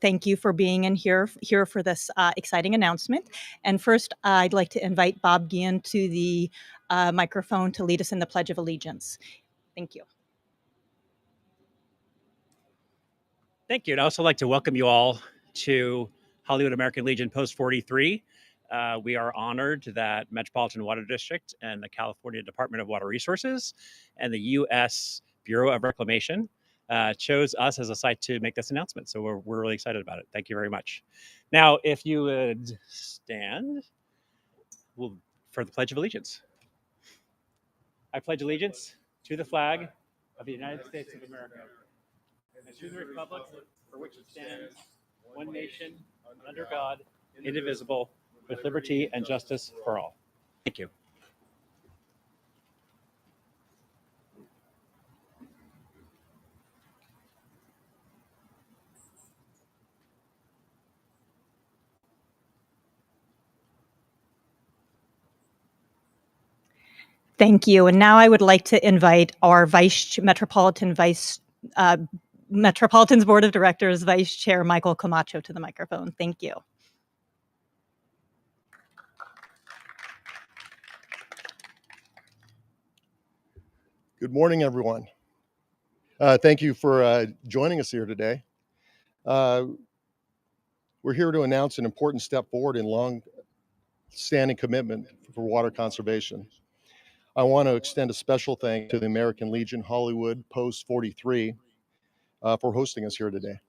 Thank you for being here for this exciting announcement. And first, I'd like to invite Bob Guillen to the microphone to lead us in the Pledge of Allegiance. Thank you. Thank you. And I'd also like to welcome you all to Hollywood American Legion Post 43. We are honored that Metropolitan Water District and the California Department of Water Resources and the U.S. Bureau of Reclamation chose us as a site to make this announcement. So we're really excited about it. Thank you very much. Now, if you would stand for the Pledge of Allegiance. I pledge allegiance to the flag of the United States of America and to the republic for which it stands, one nation, under God, indivisible, with liberty and justice for all. Thank you. Thank you. And now I would like to invite our Metropolitan's Board of Directors, Vice Chair Michael Camacho, to the microphone. Thank you. Good morning, everyone. Thank you for joining us here today. We're here to announce an important step forward in long-standing commitment for water conservation. I want to extend a special thanks to the American Legion Hollywood Post 43 for hosting us here today.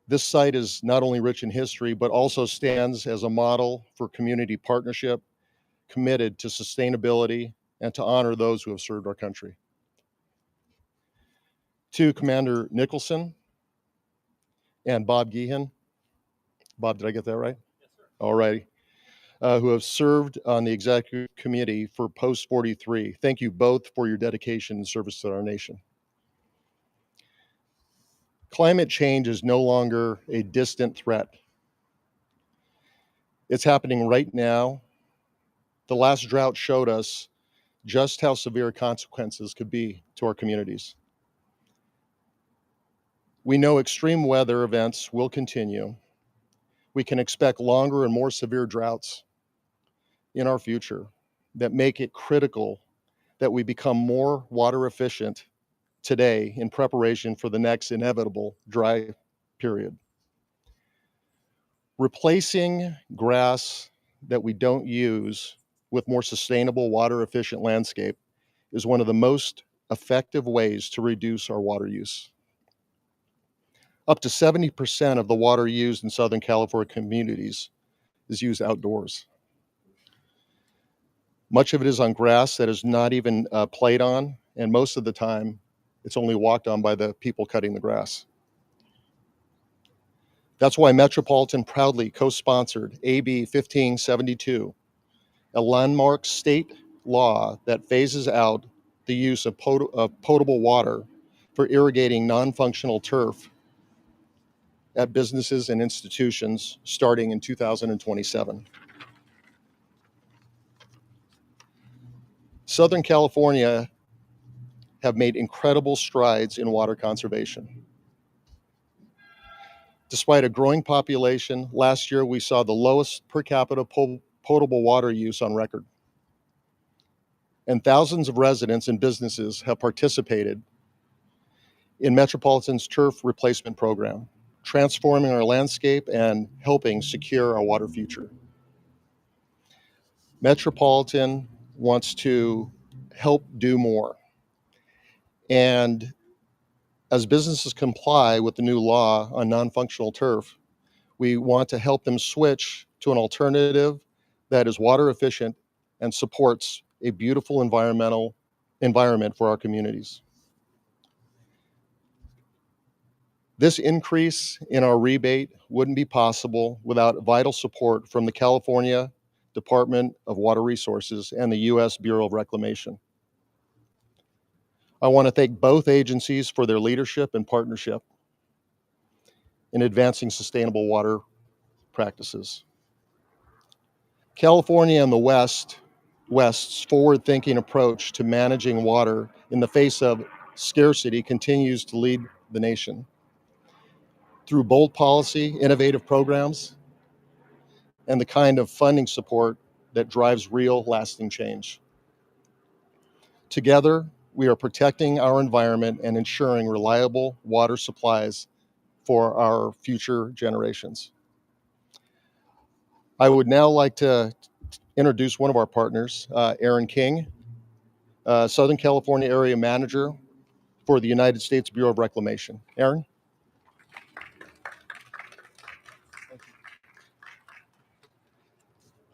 This site is not only rich in history, but also stands as a model for community partnership, committed to sustainability, and to honor those who have served our country. To Commander Nicholson and Bob Guillen. Bob, did I get that right? Yes, sir. All righty. Who have served on the executive committee for Post 43. Thank you both for your dedication and service to our nation. Climate change is no longer a distant threat. It's happening right now. The last drought showed us just how severe consequences could be to our communities. We know extreme weather events will continue. We can expect longer and more severe droughts in our future that make it critical that we become more water efficient today in preparation for the next inevitable dry period. Replacing grass that we don't use with more sustainable, water efficient landscape is one of the most effective ways to reduce our water use. Up to 70% of the water used in Southern California communities is used outdoors. Much of it is on grass that is not even played on, and most of the time, it's only walked on by the people cutting the grass. That's why Metropolitan proudly co-sponsored AB 1572, a landmark state law that phases out the use of potable water for irrigating non-functional turf at businesses and institutions starting in 2027. Southern California have made incredible strides in water conservation. Despite a growing population, last year we saw the lowest per capita potable water use on record. And thousands of residents and businesses have participated in Metropolitan's turf replacement program, transforming our landscape and helping secure our water future. Metropolitan wants to help do more. And as businesses comply with the new law on non-functional turf, we want to help them switch to an alternative that is water efficient and supports a beautiful environment for our communities. This increase in our rebate wouldn't be possible without vital support from the California Department of Water Resources and the U.S. Bureau of Reclamation. I want to thank both agencies for their leadership and partnership in advancing sustainable water practices. California and the West's forward-thinking approach to managing water in the face of scarcity continues to lead the nation. through bold policy, innovative programs, and the kind of funding support that drives real, lasting change. Together, we are protecting our environment and ensuring reliable water supplies for our future generations. I would now like to introduce one of our partners, Aaron King, Southern California Area Manager for the United States Bureau of Reclamation. Aaron?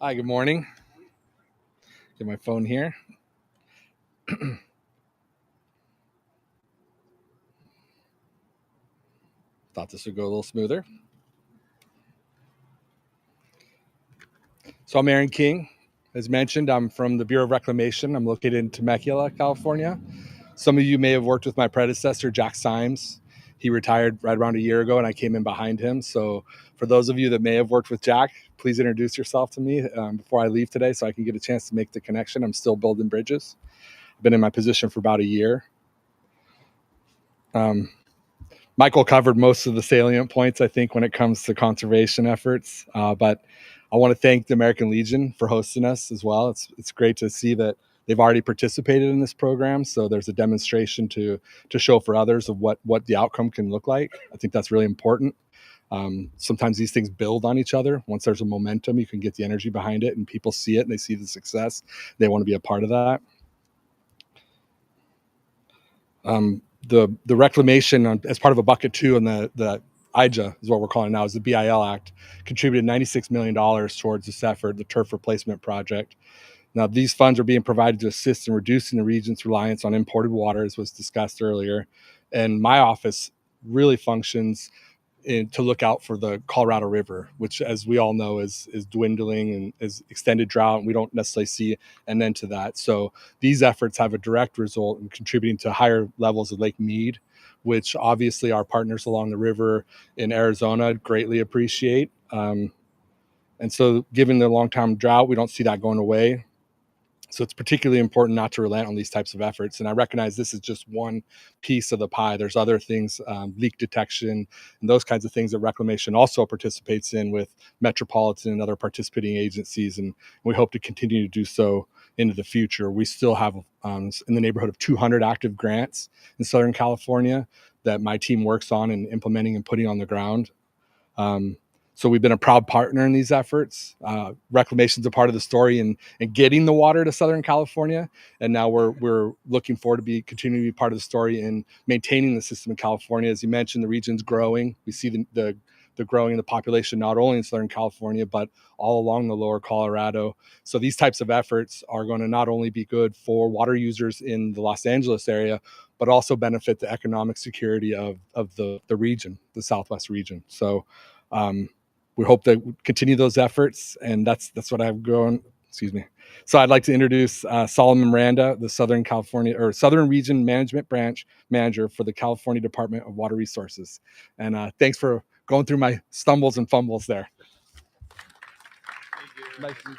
Hi, good morning. Get my phone here. Thought this would go a little smoother. So I'm Aaron King. As mentioned, I'm from the Bureau of Reclamation. I'm located in Temecula, California. Some of you may have worked with my predecessor, Jack Symes. He retired right around a year ago, and I came in behind him. So for those of you that may have worked with Jack, please introduce yourself to me before I leave today so I can get a chance to make the connection. I'm still building bridges. I've been in my position for about a year. Michael covered most of the salient points, I think, when it comes to conservation efforts. But I want to thank the American Legion for hosting us as well. It's great to see that they've already participated in this program. So there's a demonstration to show for others of what the outcome can look like. I think that's really important. Sometimes these things build on each other. Once there's a momentum, you can get the energy behind it, and people see it and they see the success. They want to be a part of that. The reclamation as part of a bucket two and the IJA is what we're calling it now, is the BIL Act, contributed $96 million towards this effort, the turf replacement project. Now, these funds are being provided to assist in reducing the region's reliance on imported water, as was discussed earlier. And my office really functions to look out for the Colorado River, which, as we all know, is dwindling and is extended drought, and we don't necessarily see an end to that. So these efforts have a direct result in contributing to higher levels of Lake Mead, which obviously our partners along the river in Arizona greatly appreciate. And so given the long-term drought, we don't see that going away. So it's particularly important not to relent on these types of efforts. And I recognize this is just one piece of the pie. There's other things, leak detection and those kinds of things that Reclamation also participates in with Metropolitan and other participating agencies. And we hope to continue to do so into the future. We still have in the neighborhood of 200 active grants in Southern California that my team works on and implementing and putting on the ground. So we've been a proud partner in these efforts. Reclamation's a part of the story in getting the water to Southern California, and now we're looking forward to continuing to be part of the story in maintaining the system in California. As you mentioned, the region's growing. We see the growing in the population not only in Southern California but all along the lower Colorado. So these types of efforts are going to not only be good for water users in the Los Angeles area, but also benefit the economic security of the region, the Southwest region. So we hope to continue those efforts, and that's what I've grown. Excuse me. So I'd like to introduce Solomon Miranda, the Southern Region Management Branch Manager for the California Department of Water Resources. And thanks for going through my stumbles and fumbles there. Nice to meet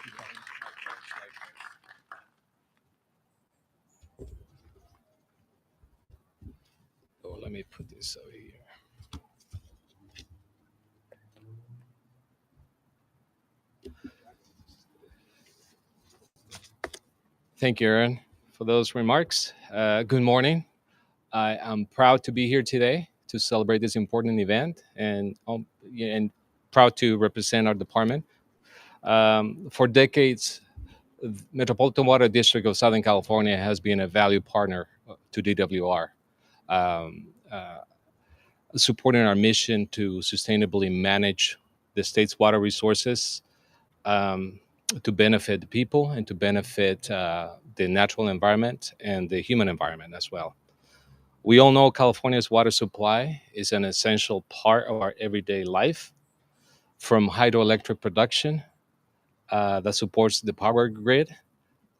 you. Oh, let me put this over here. Thank you, Aaron, for those remarks. Good morning. I am proud to be here today to celebrate this important event and proud to represent our department. For decades, the Metropolitan Water District of Southern California has been a valued partner to DWR, supporting our mission to sustainably manage the state's water resources, to benefit the people and to benefit the natural environment and the human environment as well. We all know California's water supply is an essential part of our everyday life, from hydroelectric production that supports the power grid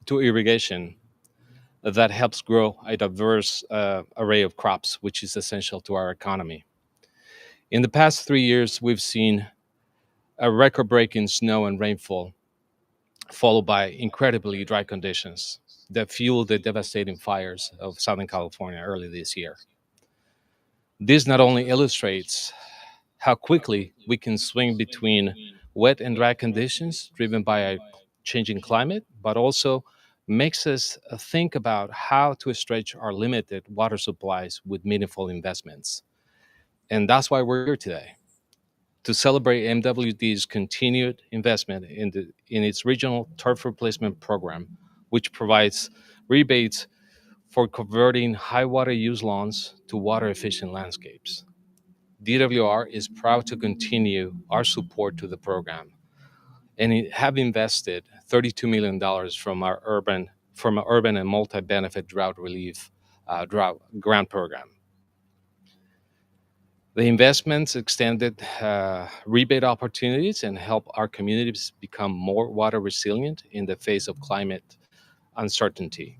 to irrigation that helps grow a diverse array of crops, which is essential to our economy. In the past 3 years, we've seen a record-breaking snow and rainfall, followed by incredibly dry conditions that fueled the devastating fires of Southern California early this year. This not only illustrates how quickly we can swing between wet and dry conditions driven by a changing climate, but also makes us think about how to stretch our limited water supplies with meaningful investments. And that's why we're here today, to celebrate MWD's continued investment in its regional turf replacement program, which provides rebates for converting high water use lawns to water efficient landscapes. DWR is proud to continue our support to the program and have invested $32 million from our urban and multi-benefit drought relief drought grant program. The investments extended rebate opportunities and help our communities become more water resilient in the face of climate uncertainty.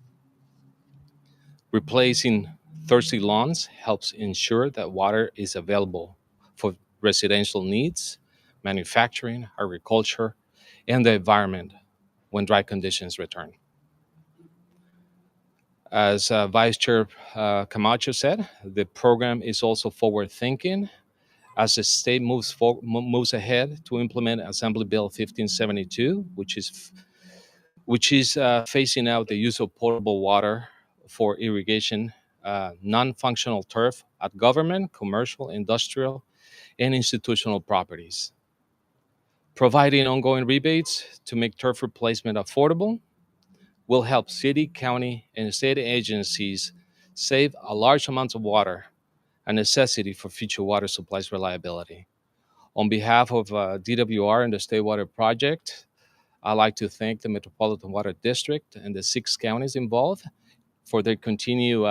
Replacing thirsty lawns helps ensure that water is available for residential needs, manufacturing, agriculture, and the environment when dry conditions return. As Vice Chair Camacho said, the program is also forward thinking as the state moves ahead to implement Assembly Bill 1572, which is phasing out the use of potable water for irrigation, non-functional turf at government, commercial, industrial, and institutional properties. Providing ongoing rebates to make turf replacement affordable will help city, county, and state agencies save a large amounts of water, a necessity for future water supplies reliability. On behalf of DWR and the State Water Project, I'd like to thank the Metropolitan Water District and the 6 counties involved for their continued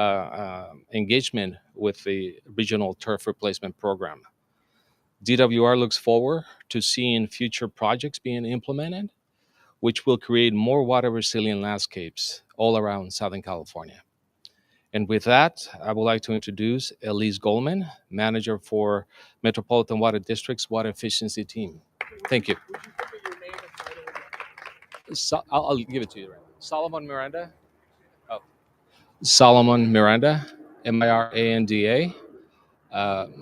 engagement with the regional turf replacement program. DWR looks forward to seeing future projects being implemented, which will create more water resilient landscapes all around Southern California. And with that, I would like to introduce Elise Goldman, manager for Metropolitan Water District's water efficiency team. Thank you. I'll give it to you. Right? Solomon Miranda. Oh. Solomon Miranda, Miranda,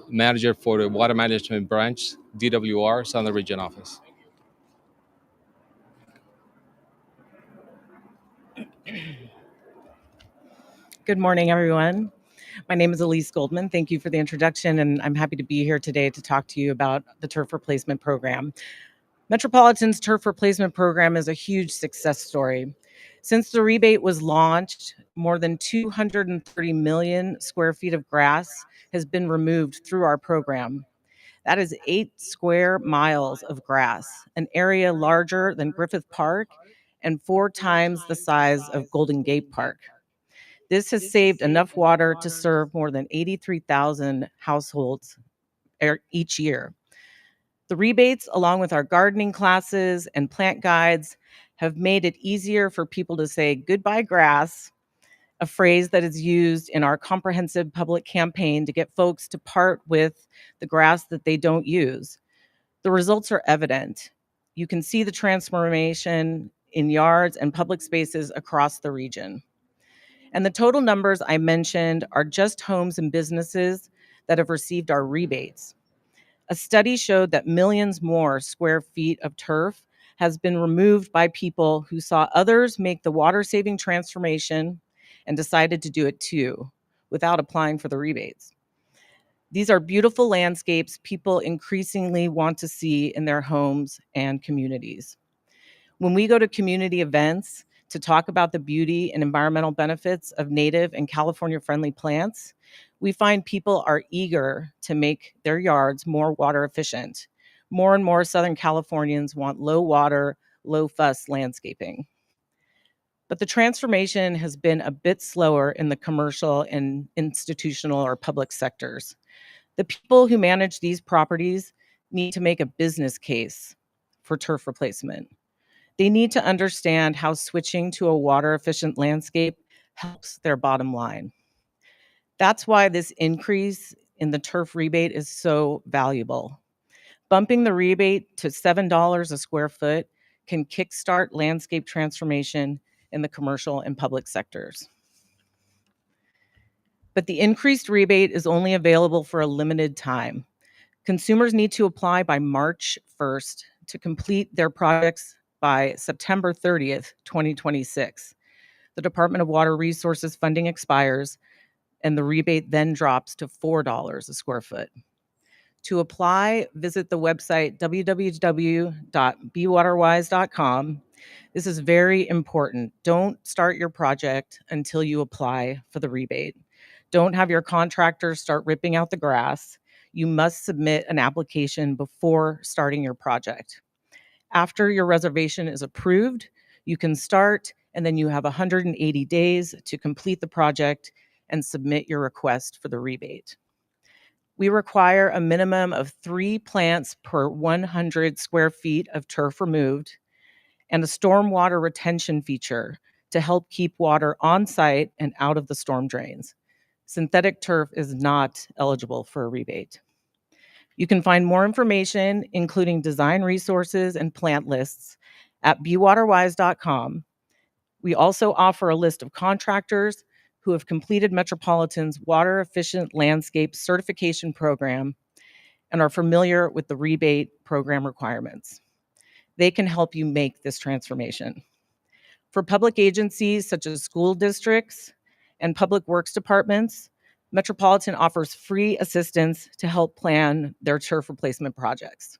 manager for the Water Management Branch, DWR, Southern Region Office. Good morning, everyone. My name is Elise Goldman. Thank you for the introduction, and I'm happy to be here today to talk to you about the turf replacement program. Metropolitan's turf replacement program is a huge success story. Since the rebate was launched, more than 230 million square feet of grass has been removed through our program. That is 8 square miles of grass, an area larger than Griffith Park and 4 times the size of Golden Gate Park. This has saved enough water to serve more than 83,000 households each year. The rebates, along with our gardening classes and plant guides, have made it easier for people to say goodbye grass, a phrase that is used in our comprehensive public campaign to get folks to part with the grass that they don't use. The results are evident. You can see the transformation in yards and public spaces across the region. And the total numbers I mentioned are just homes and businesses that have received our rebates. A study showed that millions more square feet of turf has been removed by people who saw others make the water-saving transformation and decided to do it too, without applying for the rebates. These are beautiful landscapes people increasingly want to see in their homes and communities. When we go to community events to talk about the beauty and environmental benefits of native and California-friendly plants, we find people are eager to make their yards more water efficient. More and more Southern Californians want low water, low fuss landscaping. But the transformation has been a bit slower in the commercial and institutional or public sectors. The people who manage these properties need to make a business case for turf replacement. They need to understand how switching to a water-efficient landscape helps their bottom line. That's why this increase in the turf rebate is so valuable. Bumping the rebate to $7 a square foot can kickstart landscape transformation in the commercial and public sectors. But the increased rebate is only available for a limited time. Consumers need to apply by March 1st to complete their projects by September 30th, 2026. The Department of Water Resources funding expires, and the rebate then drops to $4 a square foot. To apply, visit the website www.bewaterwise.com. This is very important. Don't start your project until you apply for the rebate. Don't have your contractors start ripping out the grass. You must submit an application before starting your project. After your reservation is approved, you can start, and then you have 180 days to complete the project and submit your request for the rebate. We require a minimum of 3 plants per 100 square feet of turf removed and a stormwater retention feature to help keep water on site and out of the storm drains. Synthetic turf is not eligible for a rebate. You can find more information, including design resources and plant lists, at bewaterwise.com. We also offer a list of contractors who have completed Metropolitan's water efficient landscape certification program and are familiar with the rebate program requirements. They can help you make this transformation. For public agencies such as school districts and public works departments, Metropolitan offers free assistance to help plan their turf replacement projects.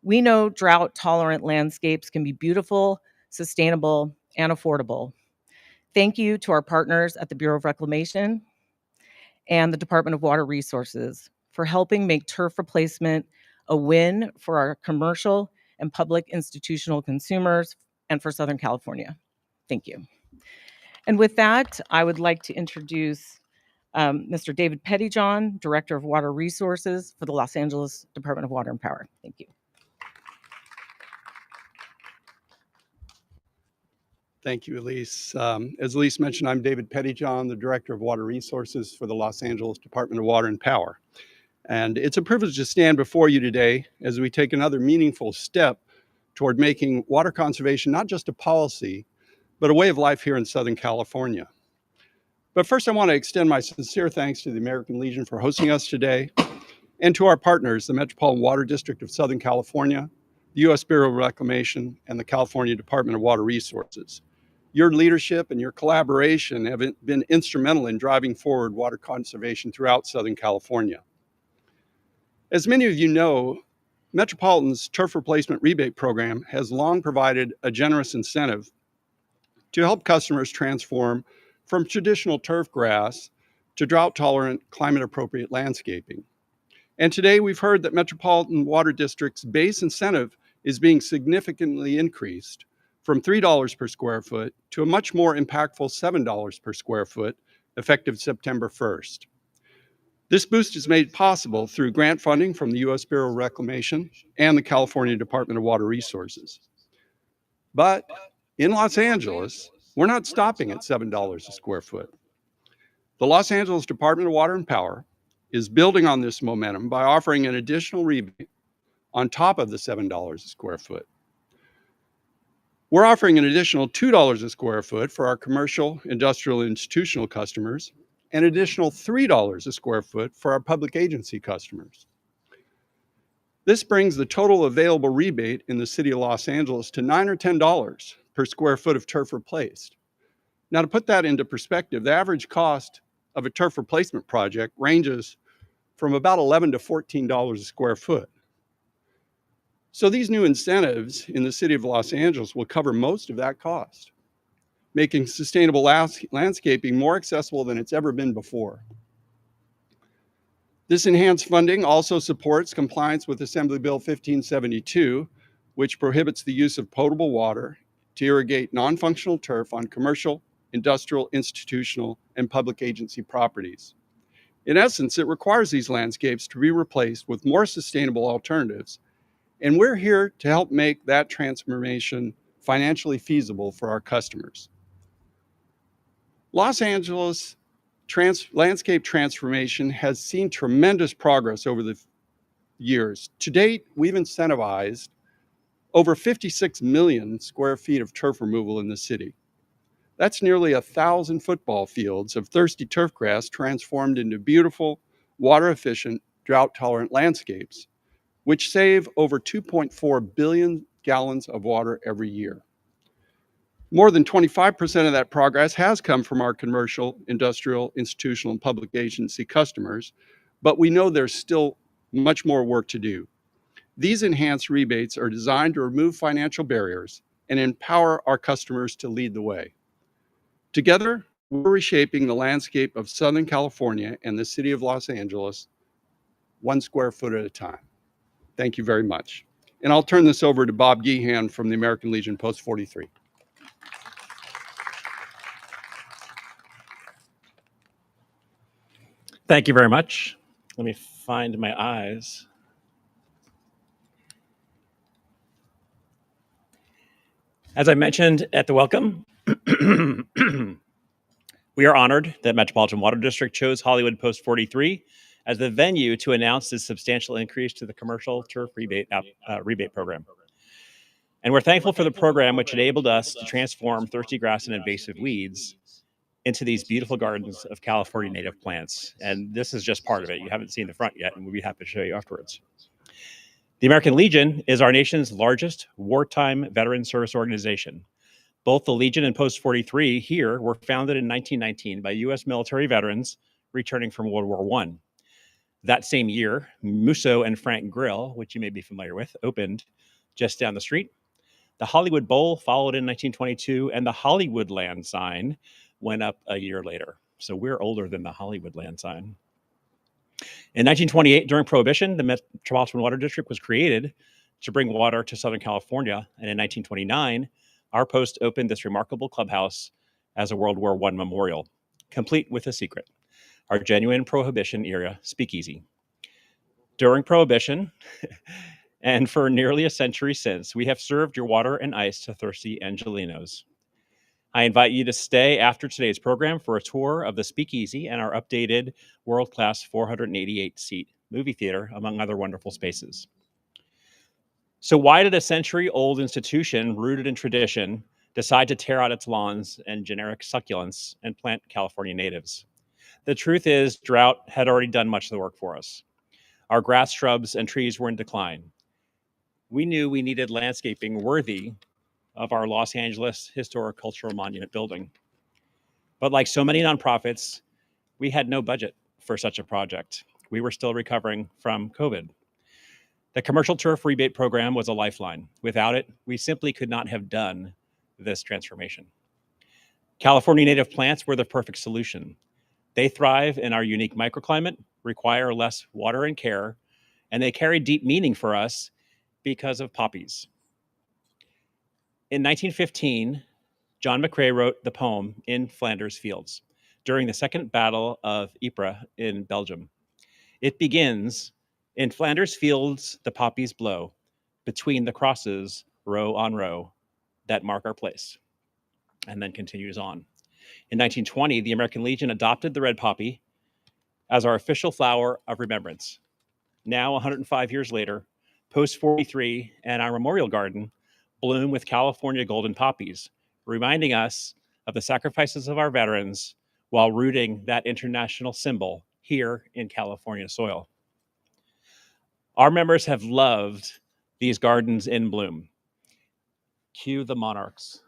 We know drought-tolerant landscapes can be beautiful, sustainable, and affordable. Thank you to our partners at the Bureau of Reclamation and the Department of Water Resources for helping make turf replacement a win for our commercial and public institutional consumers and for Southern California. Thank you. And with that, I would like to introduce Mr. David Pettyjohn, Director of Water Resources for the Los Angeles Department of Water and Power. Thank you. Thank you, Elise. As Elise mentioned, I'm David Pettyjohn, the Director of Water Resources for the Los Angeles Department of Water and Power. And it's a privilege to stand before you today as we take another meaningful step toward making water conservation not just a policy, but a way of life here in Southern California. But first, I want to extend my sincere thanks to the American Legion for hosting us today, and to our partners, the Metropolitan Water District of Southern California, the U.S. Bureau of Reclamation, and the California Department of Water Resources. Your leadership and your collaboration have been instrumental in driving forward water conservation throughout Southern California. As many of you know, Metropolitan's turf replacement rebate program has long provided a generous incentive to help customers transform from traditional turf grass to drought-tolerant, climate-appropriate landscaping. And today we've heard that Metropolitan Water District's base incentive is being significantly increased from $3 per square foot to a much more impactful $7 per square foot, effective September 1st. This boost is made possible through grant funding from the U.S. Bureau of Reclamation and the California Department of Water Resources. But in Los Angeles, we're not stopping at $7 a square foot. The Los Angeles Department of Water and Power is building on this momentum by offering an additional rebate on top of the $7 a square foot. We're offering an additional $2 a square foot for our commercial, industrial, and institutional customers, and an additional $3 a square foot for our public agency customers. This brings the total available rebate in the city of Los Angeles to $9 or $10 per square foot of turf replaced. Now, to put that into perspective, the average cost of a turf replacement project ranges from about $11 to $14 a square foot. So these new incentives in the city of Los Angeles will cover most of that cost, making sustainable landscaping more accessible than it's ever been before. This enhanced funding also supports compliance with Assembly Bill 1572, which prohibits the use of potable water to irrigate non-functional turf on commercial, industrial, institutional, and public agency properties. In essence, it requires these landscapes to be replaced with more sustainable alternatives, and we're here to help make that transformation financially feasible for our customers. Los Angeles landscape transformation has seen tremendous progress over the years. To date, we've incentivized over 56 million square feet of turf removal in the city. That's nearly 1,000 football fields of thirsty turf grass transformed into beautiful, water-efficient, drought-tolerant landscapes, which save over 2.4 billion gallons of water every year. More than 25% of that progress has come from our commercial, industrial, institutional, and public agency customers, but we know there's still much more work to do. These enhanced rebates are designed to remove financial barriers and empower our customers to lead the way. Together, we're reshaping the landscape of Southern California and the city of Los Angeles, 1 square foot at a time. Thank you very much. And I'll turn this over to Bob Gehan from the American Legion Post 43. Thank you very much. Let me find my eyes. As I mentioned at the welcome, we are honored that Metropolitan Water District chose Hollywood Post 43 as the venue to announce this substantial increase to the commercial turf rebate program. And we're thankful for the program, which enabled us to transform thirsty grass and invasive weeds into these beautiful gardens of California native plants. And this is just part of it. You haven't seen the front yet, and we'll be happy to show you afterwards. The American Legion is our nation's largest wartime veteran service organization. Both the Legion and Post 43 here were founded in 1919 by U.S. military veterans returning from World War I. That same year, Musso and Frank Grill, which you may be familiar with, opened just down the street. The Hollywood Bowl followed in 1922, and the Hollywoodland sign went up a year later. So we're older than the Hollywoodland sign. In 1928, during Prohibition, the Metropolitan Water District was created to bring water to Southern California. And in 1929, our post opened this remarkable clubhouse as a World War I memorial, complete with a secret, our genuine Prohibition era speakeasy. During Prohibition, and for nearly a century since, we have served your water and ice to thirsty Angelinos. I invite you to stay after today's program for a tour of the speakeasy and our updated world-class 488-seat movie theater, among other wonderful spaces. So why did a century-old institution rooted in tradition decide to tear out its lawns and generic succulents and plant California natives? The truth is, drought had already done much of the work for us. Our grass, shrubs, and trees were in decline. We knew we needed landscaping worthy of our Los Angeles Historic Cultural Monument building. But like so many nonprofits, we had no budget for such a project. We were still recovering from COVID. The commercial turf rebate program was a lifeline. Without it, we simply could not have done this transformation. California native plants were the perfect solution. They thrive in our unique microclimate, require less water and care, and they carry deep meaning for us because of poppies. In 1915, John McCrae wrote the poem In Flanders Fields during the Second Battle of Ypres in Belgium. It begins, in Flanders fields the poppies blow, between the crosses, row on row, that mark our place, and then continues on. In 1920, the American Legion adopted the red poppy as our official flower of remembrance. Now, 105 years later, Post 43 and our memorial garden bloom with California golden poppies, reminding us of the sacrifices of our veterans while rooting that international symbol here in California soil. Our members have loved these gardens in bloom. Cue the monarchs.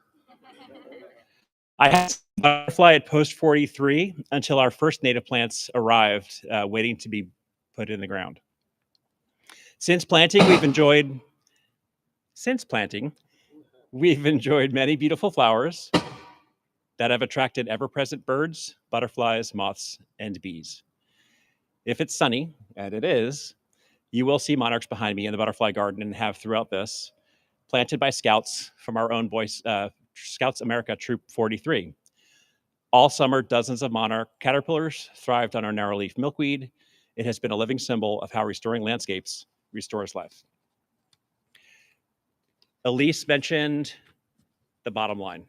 I had a butterfly at Post 43 until our first native plants arrived, waiting to be put in the ground. Since planting, we've enjoyed many beautiful flowers that have attracted ever-present birds, butterflies, moths, and bees. If it's sunny, and it is, you will see monarchs behind me in the butterfly garden and have throughout this, planted by scouts from our own Scouts America Troop 43. All summer, dozens of monarch caterpillars thrived on our narrowleaf milkweed. It has been a living symbol of how restoring landscapes restores life. Elise mentioned the bottom line.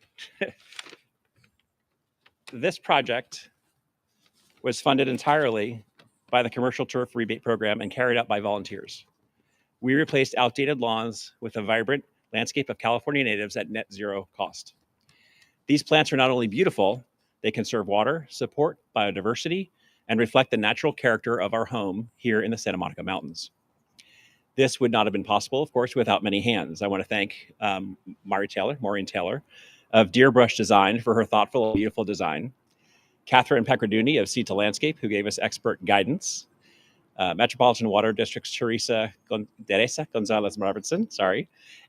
This project was funded entirely by the commercial turf rebate program and carried out by volunteers. We replaced outdated lawns with a vibrant landscape of California natives at net zero cost. These plants are not only beautiful, they conserve water, support biodiversity, and reflect the natural character of our home here in the Santa Monica Mountains. This would not have been possible, of course, without many hands. I want to thank Maureen Taylor of Deerbrush Design for her thoughtful and beautiful design, Catherine Pecraduni of Sea to Landscape, who gave us expert guidance, Metropolitan Water District's Teresa Gonzalez Robertson,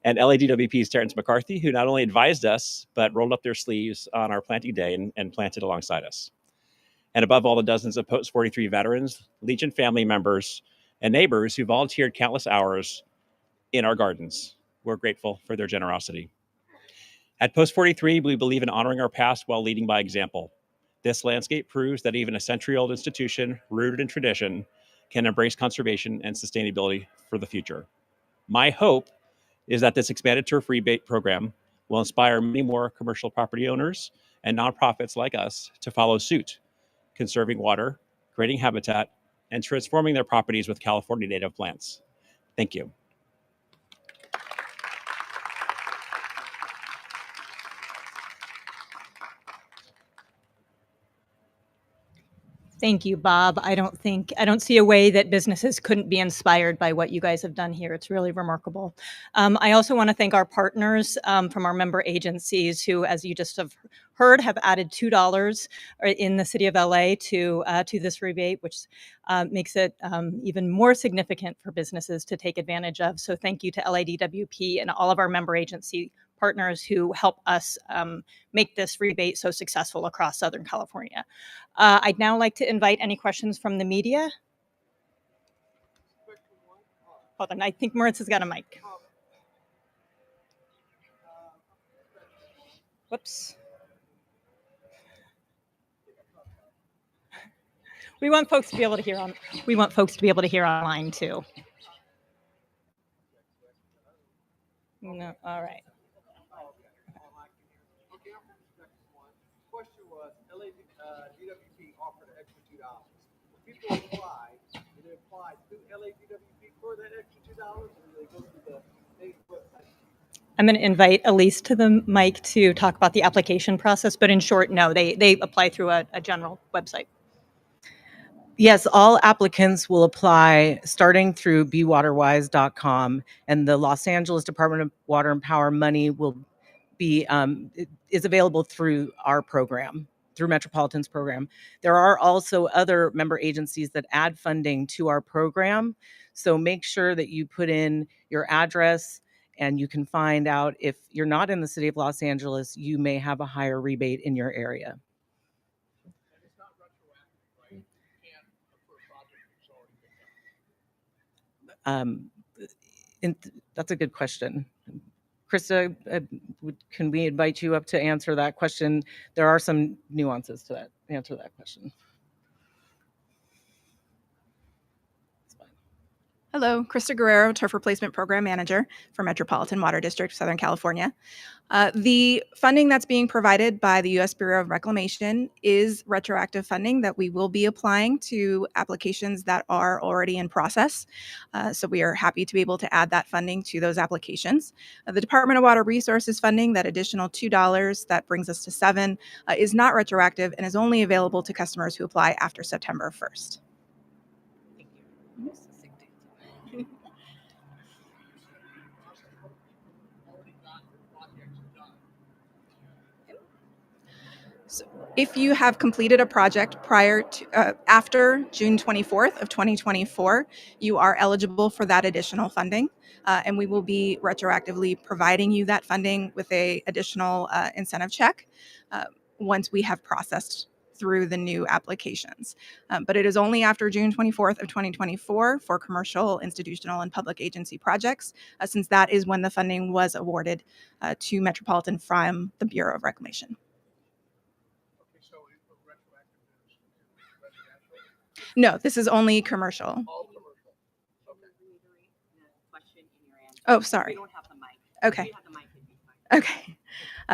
and LADWP's Terrence McCarthy, who not only advised us, but rolled up their sleeves on our planting day and planted alongside us. And above all, the dozens of Post 43 veterans, Legion family members, and neighbors who volunteered countless hours in our gardens. We're grateful for their generosity. At Post 43, we believe in honoring our past while leading by example. This landscape proves that even a century-old institution rooted in tradition can embrace conservation and sustainability for the future. My hope is that this expanded turf rebate program will inspire many more commercial property owners and nonprofits like us to follow suit, conserving water, creating habitat, and transforming their properties with California native plants. Thank you. Thank you, Bob. I don't see a way that businesses couldn't be inspired by what you guys have done here. It's really remarkable. I also want to thank our partners from our member agencies who, as you just have heard, have added $2 in the city of LA to this rebate, which makes it even more significant for businesses to take advantage of. So thank you to LADWP and all of our member agency partners who help us make this rebate so successful across Southern California. I'd now like to invite any questions from the media. Hold on, I think Maritza's got a mic. Whoops. We want folks to be able to hear online too. No, all right. Question was, DWP offered an extra $2. When people apply, do they apply to LADWP for that extra $2, or do they go to the state website? I'm going to invite Elise to the mic to talk about the application process, but in short, no, they apply through a general website. Yes, all applicants will apply starting through bewaterwise.com, and the Los Angeles Department of Water and Power money will be is available through our program, through Metropolitan's program. There are also other member agencies that add funding to our program, so make sure that you put in your address, and you can find out if you're not in the city of Los Angeles, you may have a higher rebate in your area. That's a good question. Krista, can we invite you up to answer that question? There are some nuances to that. Answer that question. Hello, Krista Guerrero, Turf Replacement Program Manager for Metropolitan Water District, Southern California. The funding that's being provided by the U.S. Bureau of Reclamation is retroactive funding that we will be applying to applications that are already in process. So we are happy to be able to add that funding to those applications. The Department of Water Resources funding, that additional $2, that brings us to $7, is not retroactive and is only available to customers who apply after September 1st. Thank you. So if you have completed a project prior to after June 24th of 2024, you are eligible for that additional funding, and we will be retroactively providing you that funding with a additional incentive check once we have processed through the new applications. But it is only after June 24th of 2024 for commercial, institutional, and public agency projects, since that is when the funding was awarded to Metropolitan from the Bureau of Reclamation. No, this is only commercial. All commercial. Okay. Oh, sorry. Okay. Okay.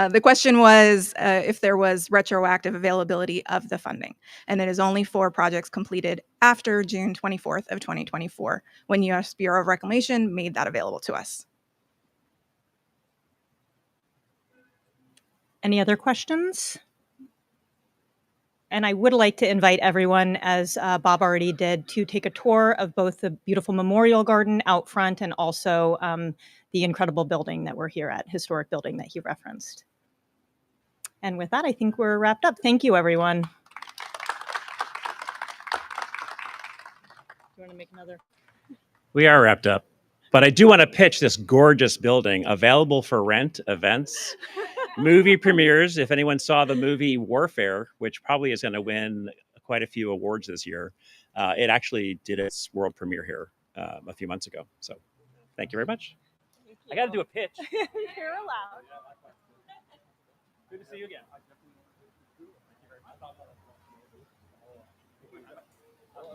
The question was if there was retroactive availability of the funding, and it is only for projects completed after June 24th of 2024, when U.S. Bureau of Reclamation made that available to us. Any other questions? And I would like to invite everyone, as Bob already did, to take a tour of both the beautiful memorial garden out front and also the incredible building that we're here at, historic building that he referenced. And with that, I think we're wrapped up. Thank you, everyone. Do you want to make another? We are wrapped up. But I do want to pitch this gorgeous building, available for rent, events, movie premieres. If anyone saw the movie Warfare, which probably is going to win quite a few awards this year, it actually did its world premiere here a few months ago. So thank you very much. I got to do a pitch. You're allowed. Good to see you again. Thank you very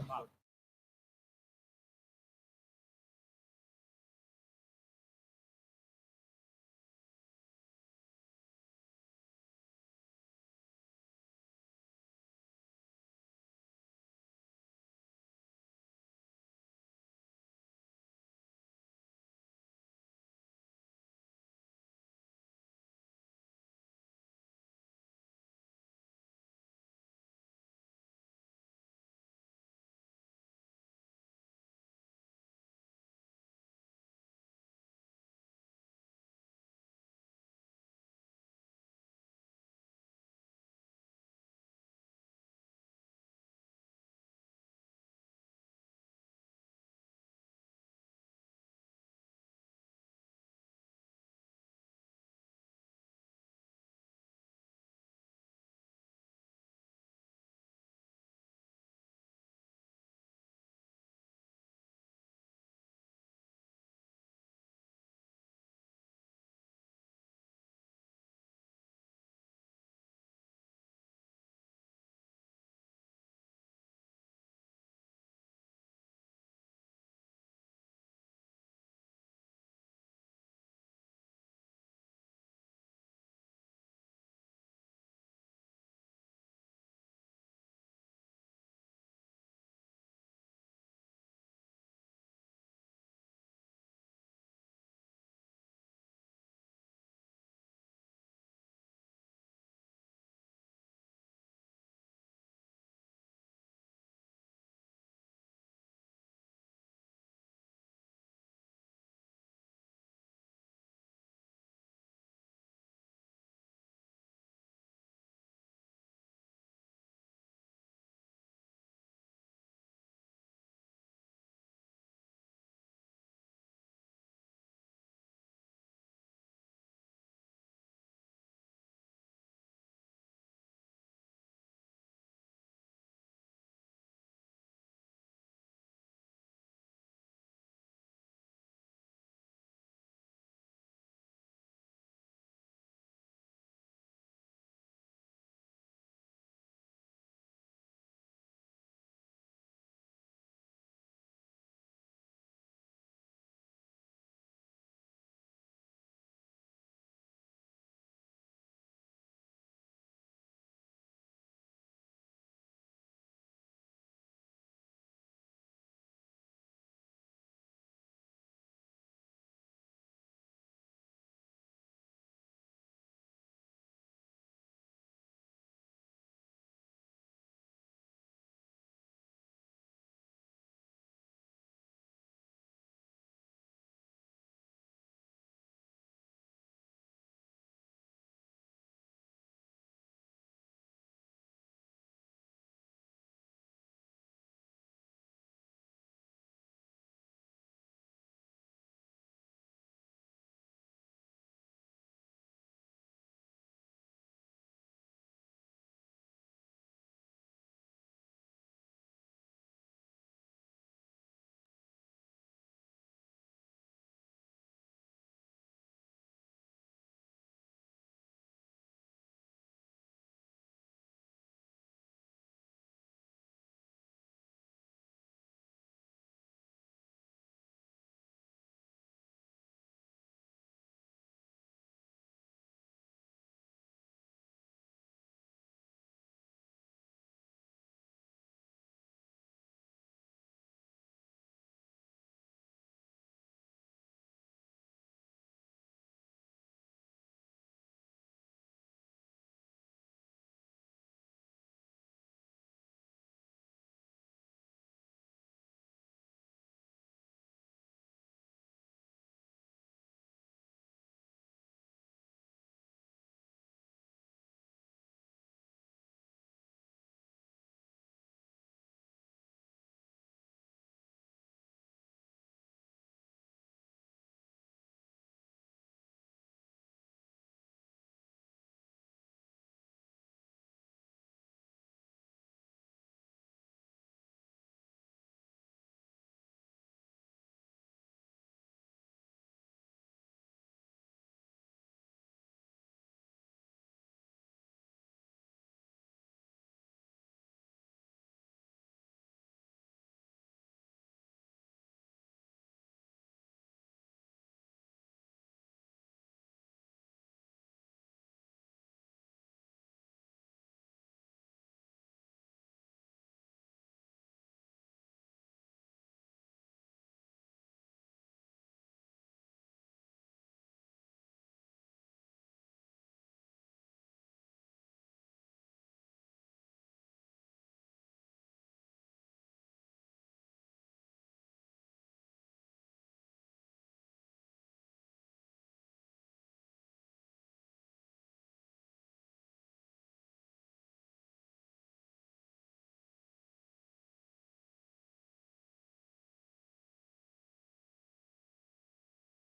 much.